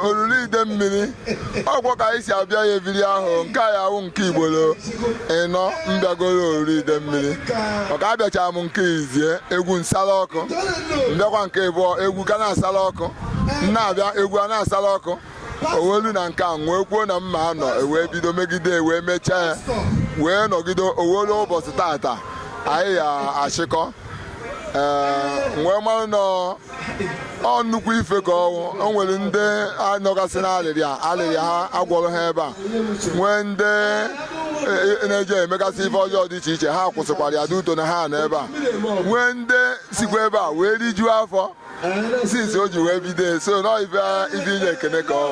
Olulu Idemili ọgwọ ka isi abịa ya ebili ahụ nke a yawu nke Igbolo ịnọ mbịagolo Olulu Idemili maka abịacha m nke izie egwu nsala ọkụ mbịakwa nke ịbụọ egwu ka na-asala ọkụ na-abịa egwu a na-asala ọkụ owelu na nke a nwee kwuo na mma anọ ewee bido megide wee mechaa ya wee nọgide owelu ụbọchị tata anyị ya achịkọ nwee mmanụ nọ ọ nnukwu ife ka o nwere ndị anọgasị na alịrịa ha agwọrọ ha ebe a nwee ndị na-eje emegasị ife ọjọọ dị iche iche ha kwụsịkwara ya duto na ha n'ebe a nwee ndị sikwa ebe a wee rijuo afọ since o ji wee bido so nọ ife inye ekene ka ọ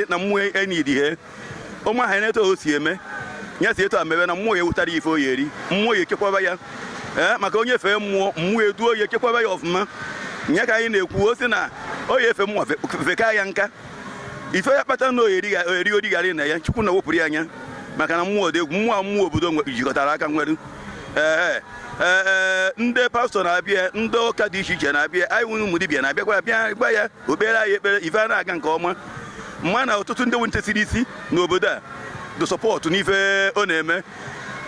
na mmụọ enyi dị he ụmụ ahụ na-eto o si eme nya si eto amebe na mmụọ ya wutara ife o yeri mmụọ ya echekwaba ya maka onye fee mmụọ eduo ya echekwaba ya ọfụma nya ka anyị na-ekwu o si na o ya efe mmụọ feka ya nka ife ya kpata na oyeri odigharị na ya Chukwu na wepụrụ ya anya maka na mmụọ dị egwu mmụọ obodo jikọtara aka nwere ndị pastọ na-abịa ndị ụka dị iche iche na-abịa anyị nwere ụmụ dibịa na-abịakwa gwa ya okpere anyị ekpere ife a na-aga nke ọma mma na ọtụtụ ndị nwentesiri isi n'obodo a dị sọpọtụ n'ife ọ na-eme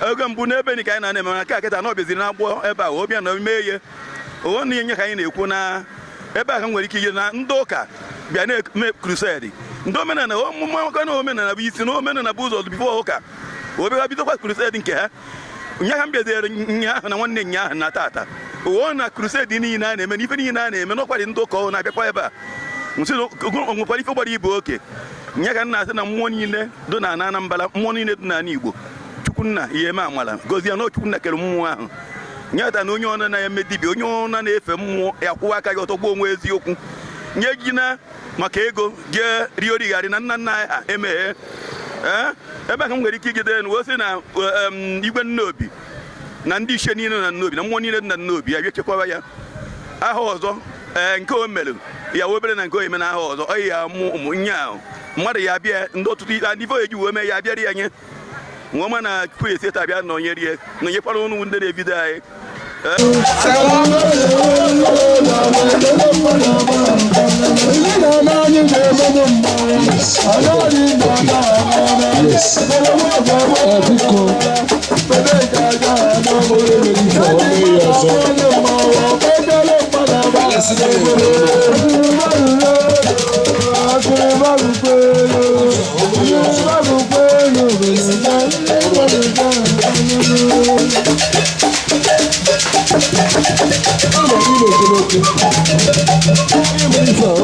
oge mbụ n'ebe ni ka anyị na-eme na ka kịta na ọbịaziri na agbọ ebe a ọbịa na mee ihe onwe na ihe ka anyị na-ekwu na ebe a ka nwere ike ije na ndị ụka bịa na-eme krusedi ndị omenala ọmụmaka na omenala bụ isi na omenala bụ ụzọ bifo ụka obịa bidokwa krusedi nke ha nya ha m bịazere nyaahụ na nwanne nyaahụ na tata ụwa na krusedi niile a na-eme n'ife niile a na-eme n'ọkwarị ndị ụka ọ na-abịakwa ebe a nwekwara ife gbara ibe oke nya ka nna asị na mmụọ niile dị na Anambra mmụọ niile dị n'ala Igbo Chukwunna ihe eme amala gozie na Chukwunna kere mmụọ ahụ nyata na onye ọna na-eme dibịa onye ọna na-efe mmụọ ya kwụwa aka gị ọtọ gbuo onwe eziokwu nye gị na maka ego gị riorigharị na nna nna anyị ha emeghe ebe a ka m nwere ike igide na osi na Igwe-Nnobi na ndị ishe niile na Nnobi na mmụọ niile dị na Nnobi ya bịa chekwaba ya aha ọzọ nke o mere ya obere na nke o eme na aha ọzọ ọ ya mụ ụmụ nye ahụ mmadụ ya bịa ndị ọtụtụ ndị eji wee mee ya bịara ya nye nweọma na Chukwu esi eta bịa nọnyekwara ụnụ ndị na-ebido anyị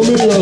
I'm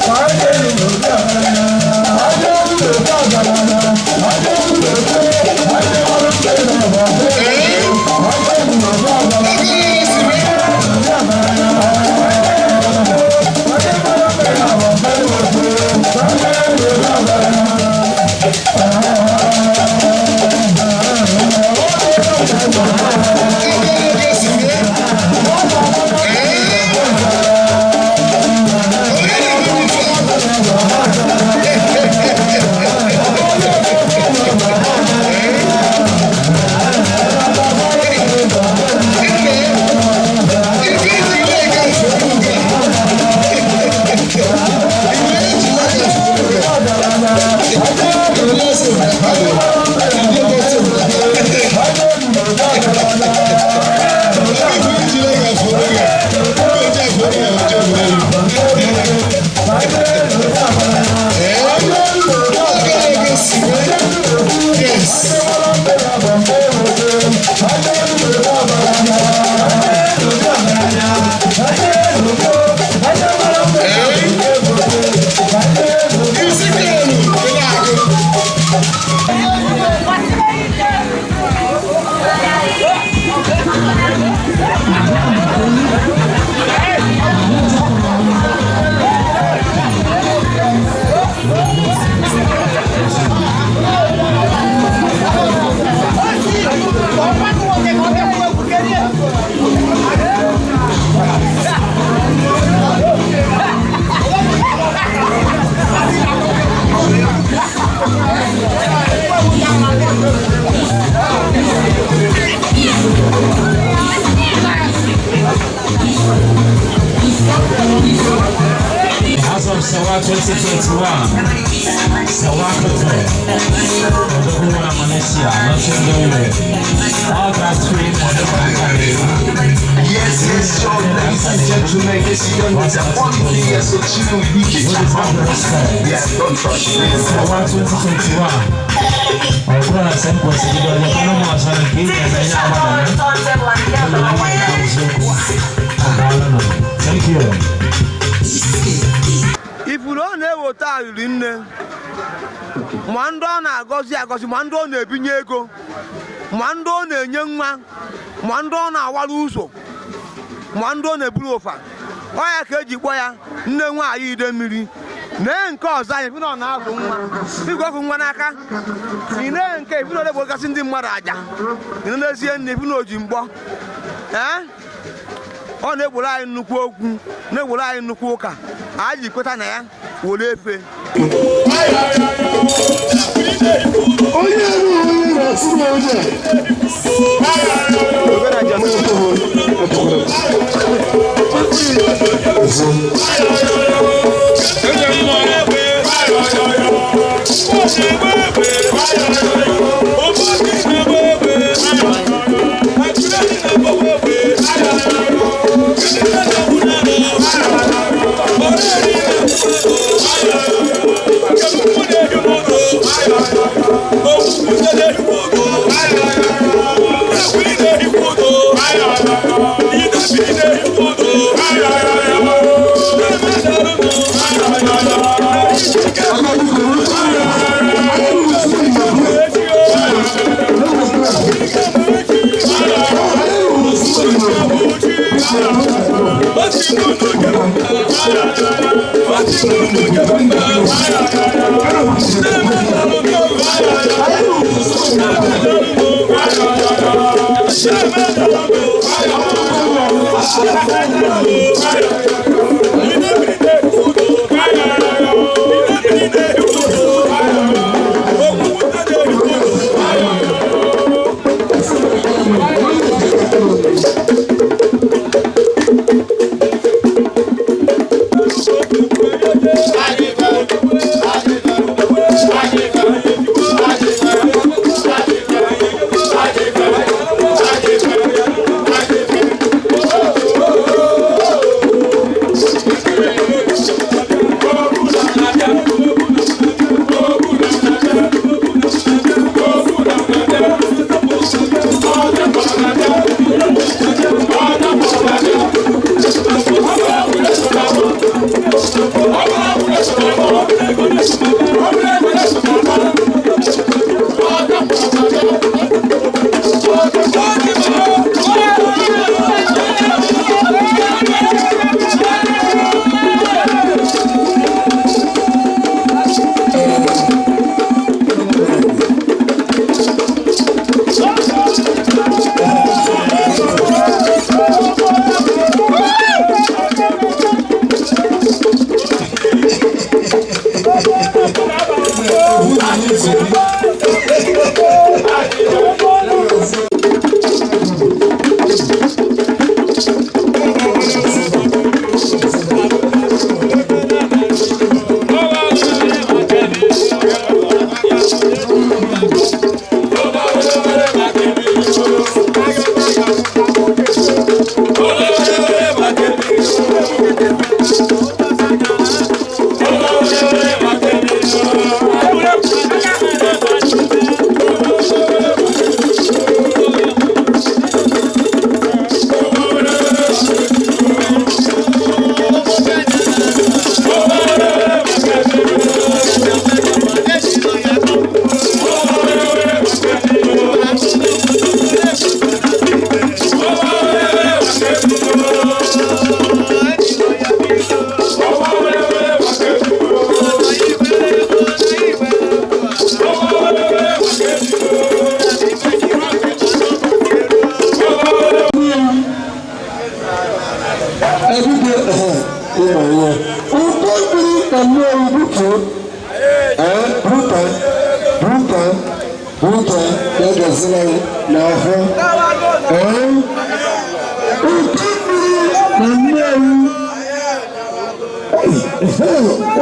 Why Sewaent 2021. Sewaent Malaysia. All that three Yes, sure, ladies and gentlemen, this is the funny thing as a chicken we can yeah, don't trust me. Sewaent 2021. Alguna sempre conseguido olhar para uma zona aqui, thank you. If you don't know what I mean, Mando na gozi, Mando na ebinye ego, Mando na enye nwa, Mando na awaluzo, Mando na eburu ofa. Oya ka ejikwa ya nne nwa ayi Idemiri. Nee nke ọzọ anyị bi na agụ nwa. Igwe nwa n'aka. Ine nke bi na ole bogasị ndị mmadụ aja. Ine n'ezie nne bi na oji mgbọ. Ọ na-egboro anyị nnukwu okwu, na-egboro anyị nnukwu ụka. Anyị kweta na ya were efe. Hey!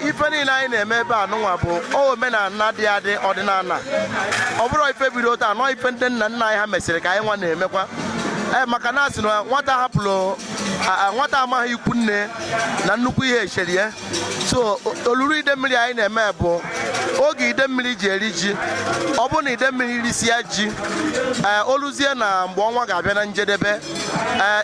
ife niile anyị na-eme ebe a nụnwa bụ omenala dị adị ọdịnala. Ọ bụrụ ife bido taa nọ ife ndị nna nna anyị ha mesịrị ka anyị nwa na-emekwa maka na asị na nwata hapụrụ nwata amaghị ikwu nne na nnukwu ihe echeri ya. So olulu idemmiri anyị na-eme bụ oge idemmiri ji eri ji. Ọ bụ na idemmiri risịa ji oluzie na mgbe ọnwa ga-abịa na njedebe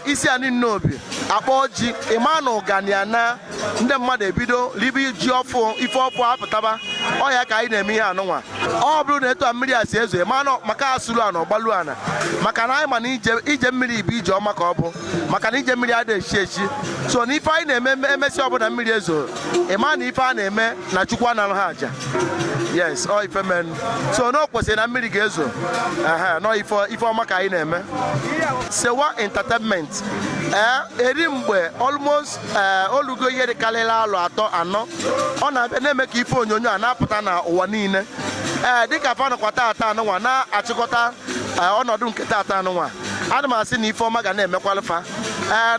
isi anyị Eze-Nnobi akpọ ji ịma na ụgani na ndị mmadụ ebido libe ji ọfụ ife ọfụ apụtaba ọya ka anyị na-eme ihe anụnwa. Ọ bụrụ na etu a mmiri a si ezo ịma maka asụrụ ana ọgbalu ana maka na anyị ma na ije mmiri bụ ije ọma ka ọ bụ maka na ije mmiri adịghị echi echi. So na ife anyị na-eme emesi ọbụla mmiri ezo ịma na ife a na-eme na Chukwu anarụ ha aja. Yes, ọ ife men. So na o kwesịrị na mmiri ga-ezo nọ ife ọma ka anyị na-eme. Sewaent entertainment eri mgbe almost olugo ihe dịkarịrị alụ 3-4 ọ na-abịa na-eme ka ife onyonyo a na-apụta na ụwa niile dịka fanụkwa tata anụnwa na-achịkọta ọnọdụ nke tata anụnwa. Ana m asị na ife ọma ga na-emekwalụfa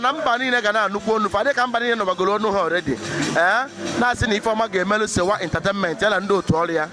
na mba niile ga na-anụkwu onu fa dịka mba niile nọbagoro onu ha already na-asị na ife ọma ga-emelụ Sewaent entertainment ya na ndị otu ọrụ ya.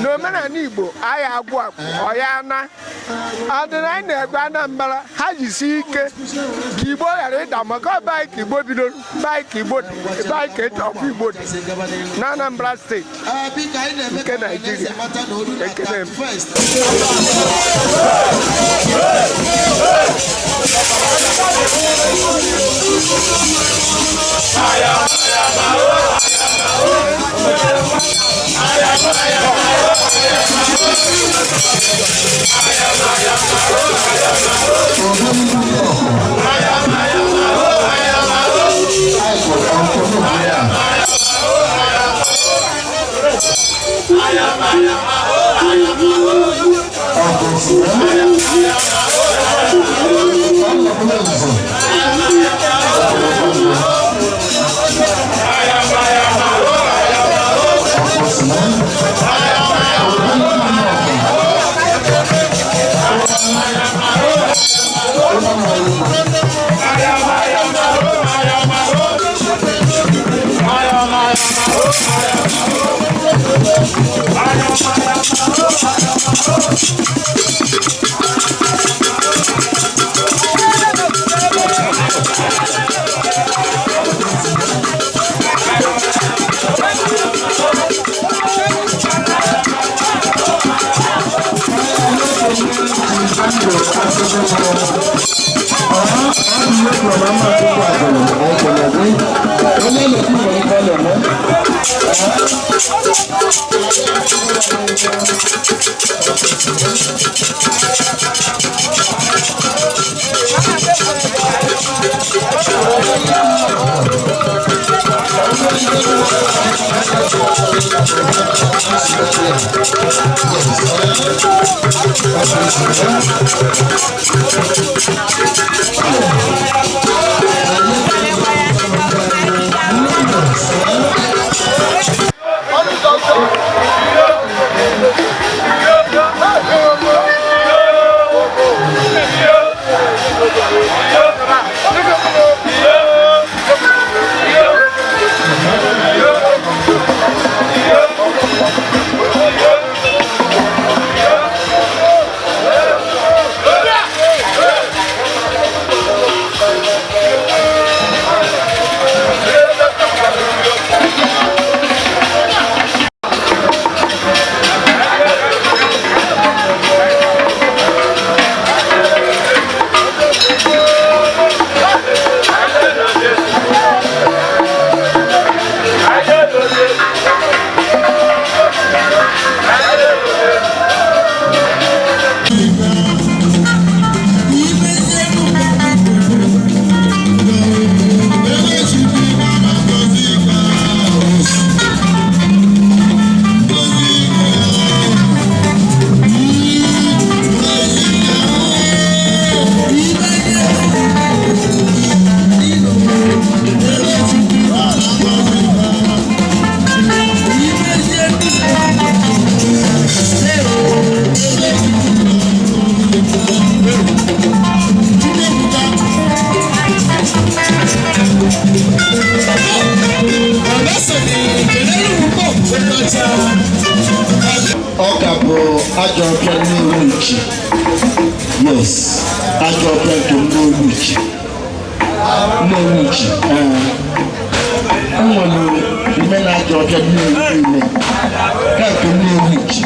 No man Igbo, I have worked, Oyana, and then I never Anambra, Hajisike, Kibo, and Damaka, by Kibo, by Kibo, by Kate of Kibo, Anambra State, Nigeria. Yes, Akajiofor to know which. I want to remain Akajiofor to know which.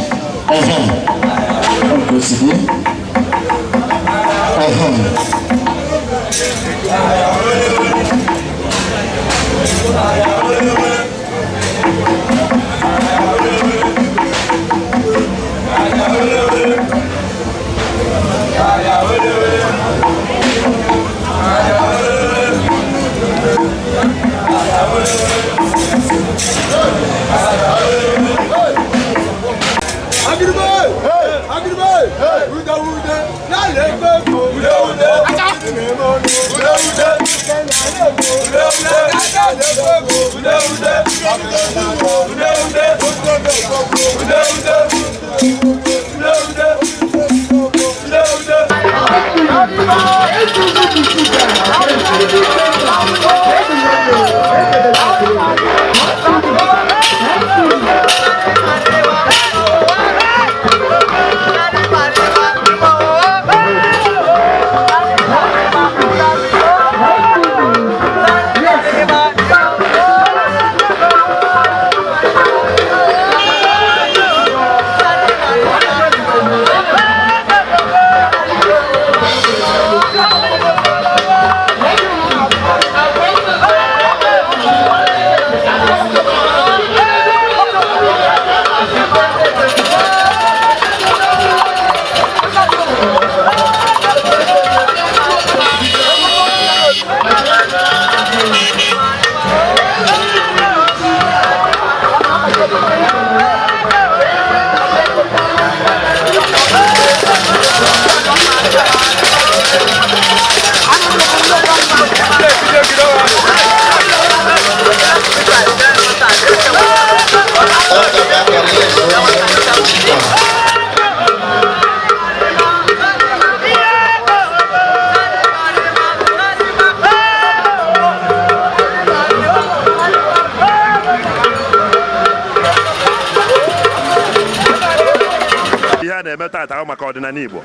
maka ọdịnala Igbo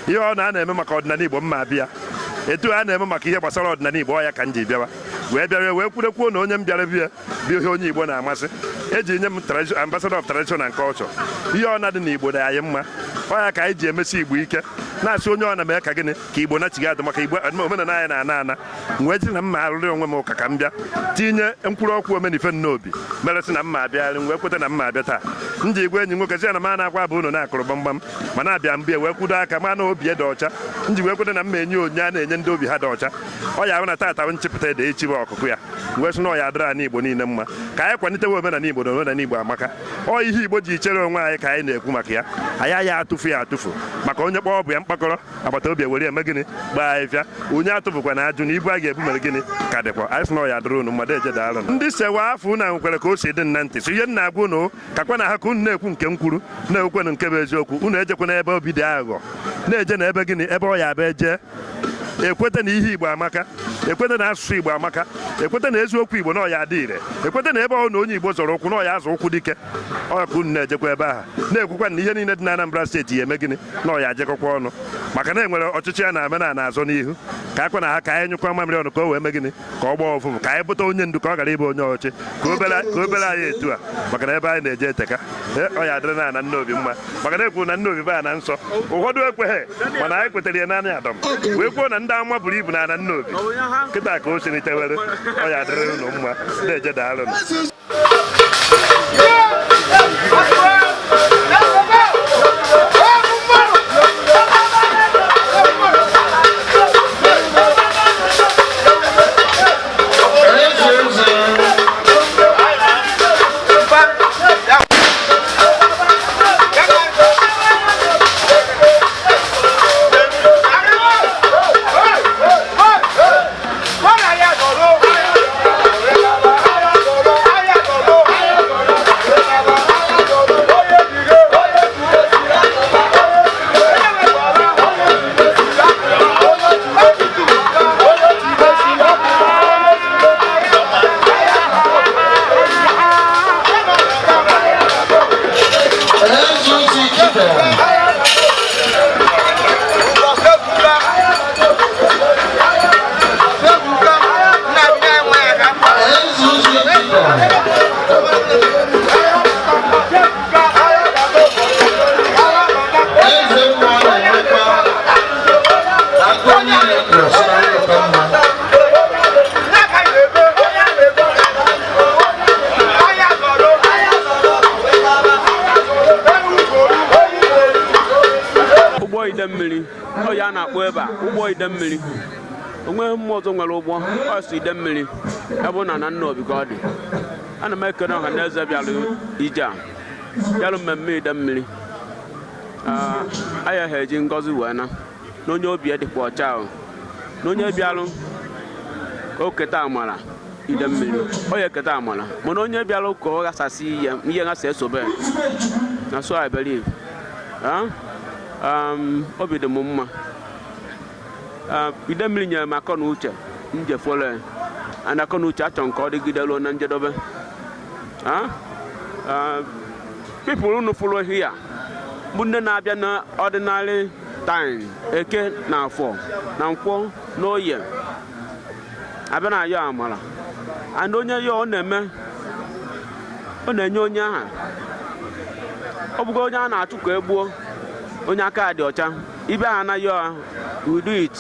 ihe ọ na-eme maka ọdịnala Igbo mma bịa etu a na-eme maka ihe gbasara ọdịnala Igbo ọ ya ka m ji bịawa wee kwurekwuo na onye m bịara bịa bụ ihe onye Igbo na-amasị eji nye m ambassador of tradition and culture ihe ọ na-adị n'Igbo dị anyị mma ọ ya ka anyị ji emesi Igbo ike na-asị onye ọ na-eme ka gịnị ka Igbo nachiga adụ maka Igbo omenala anyị na-ana ana wee ji na mma arụrị onwe m ụka ka m bịa tinye mkpụrụ okwu Ifite mere sị na mma abịarị wee kweta na mma abịa taa m ji igwe enyi nwoke sị ya na m na-agwa bụ ụnụ na-akụrụ gbamgbam ma na-abịa mbịa wee kwudo aka ma na obi dị ọcha m ji wee kweta na mma enye onye a na-enye ndị obi ha dị ọcha ọ ya bụ na taata nchepụta ede echi bụ ọkụkụ ya wee sị na ọ ya adịra na Igbo niile mma ka anyị kwalitewe omenala Igbo na omenala Igbo amaka ọ ihe Igbo ji chere onwe anyị ka anyị na-ekwu maka ya anyị ya atụfu ya atụfu maka onye kpọọ bụ ya mkpakọrọ agbata obi ewere eme gịnị gbaa ahịfịa onye atụfukwa na ajụ na ibu a ga-ebu mere gịnị ka dịkwa anyị sị na ọ ya dịrị unu mmadụ eje daalụ ndị sewa afọ unu nwekwara ka o si dị na ntị so ihe nna agwa unu kakwa na ha ka unu na-ekwu nke m kwuru na-ekwukwenụ nke bụ eziokwu unu ejekwana ebe obi dị aghụghọ na-eje na ebe gịnị ebe ọ ya bụ eje ekweta na ihe Igbo amaka ekweta na asụsụ Igbo amaka ekweta na eziokwu Igbo na ọya adị ire ekweta na ebe ọ na onye Igbo zọrọ ụkwụ na ọya azụ ụkwụ dike ọya ka unu na-ejekwa ebe ahụ na-ekwukwa na ihe niile dị na Anambra steeti ya eme gịnị na ọya ajekọkwa ọnụ maka na enwere ọchịchị ya na-amena na-azọ n'ihu ka akwa na ha ka anyị nyụkwa mamịrị ọnụ ka o wee mee gịnị ka ọ gbaa ọfụfụ ka anyị bụta onye ndu ka ọ gara ịbụ onye ọchị ka obere anyị etu a maka na ebe anyị na-eje eteka ọya adịrị na ana Nnobi mma maka na ekwuru na Nnobi be ana nsọ ụfọdụ ekweghị mana anyị kwetere ya naanị Adam wee kwuo na ndị ama buru ibu na ana Nnobi kịta ka o sirιτewere ọ ya adịrị unu mma na-eje daalụ Idemili ọ ya na-akpọ ebe a ụgbọ Idemili onwe mmụọ ọzọ nwere ụgbọ ọsụ Idemili ebe na Nnobi ka ọ dị ana m ekene ọha na eze bịalụ ije a bịalụ mmemme Idemili anya ha eji ngọzi wee na onye obi dịkwa ọcha ahụ na onye bịalụ ka o keta amara Idemili ọ ya eketa amara mana onye bịalụ ka ọ ghasasị ihe ghasa esobe na so I believe obi dị m mma Idemili nyere m akọ na uche njefole ana akọ na uche achọrọ nke ọ dịgide ruo na njedobe people unu fụrụ here bụ ndị na-abịa na ordinary time eke na afọ na nkwọ na oye abịa na ayọ amara and onye ya ọ na-eme ọ na-enye onye aha ọ bụgo onye a na-achụ ka egbuo onye aka dị ọcha ibe ha anaghị we do it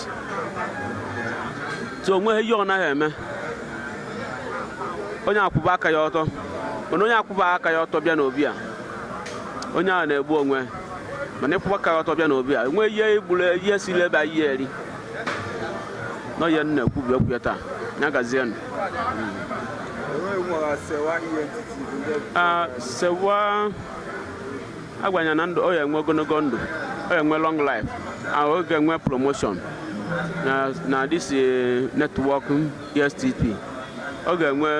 so onwe ihe ọ naghị eme onye akwụba aka ya ọtọ mana onye akwụba aka ya ọtọ bịa n'obi a onye a na-egbu onwe mana ịkwụba aka ya ọtọ bịa n'obi a enwe ihe igburu ihe siri ebe ihe eri n'oye nna ekwubi okwu ya taa ya gazienụ sewa agwanya na ndụ ọ ya enwe ogologo ndụ ọ ya enwe long life ọ ga-enwe promotion na this network ESTP ọ ga-enwe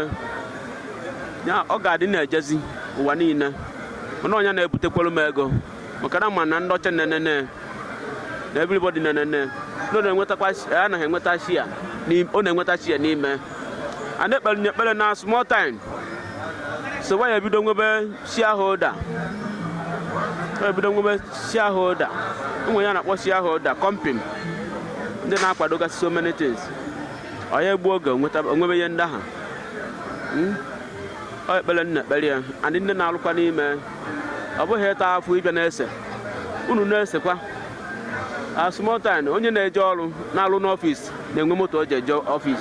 ọ ga-adị na-ejezi ụwa niile mana onye na-ebutekwara m ego maka na ma na ndị ọcha nenene na everybody nenene ọ na-enweta shia ọ na-enweta shia n'ime a na-ekpere ekpere na small time so ya ebido nwebe shareholder ụmụ ya na-akpọ shareholder company ndị na-akwadogasị so many things ọ ya egbu oge onwebe ihe ndị ahụ ọ ekpere nna ekpere ya andị ndị na-alụkwa n'ime ọ bụghị ịta afọ ịbịa na-ese unu na-esekwa small time onye na-eje ọrụ na-alụ n'ọfịs na-enwe moto o ji eje ọfịs.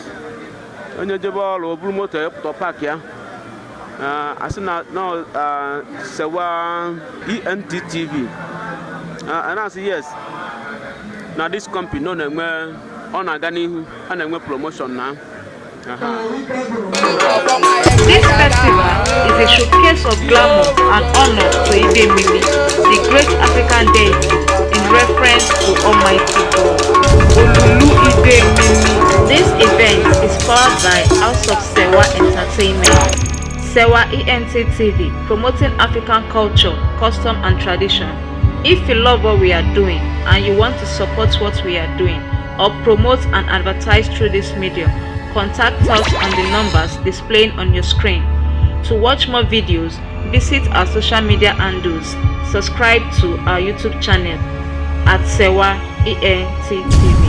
Onye jebe ọrụ o buru moto epụta paaki ya. Asị na Sewa ENTTV. And I say yes. Now this company no na-enwe ọ na-aga n'ihu, a na-enwe promotion na. This festival is a showcase of glamour and honor to Idemili, the great African deity in reference to Almighty God. Olulu Idemili. This event is powered by HUZOFSEWA Entertainment. Sewa ENTTV, promoting African culture, custom and tradition. If you love what we are doing and you want to support what we are doing or promote and advertise through this medium, contact us on the numbers displaying on your screen. To watch more videos, visit our social media handles. Subscribe to our YouTube channel at Sewa ENTTV.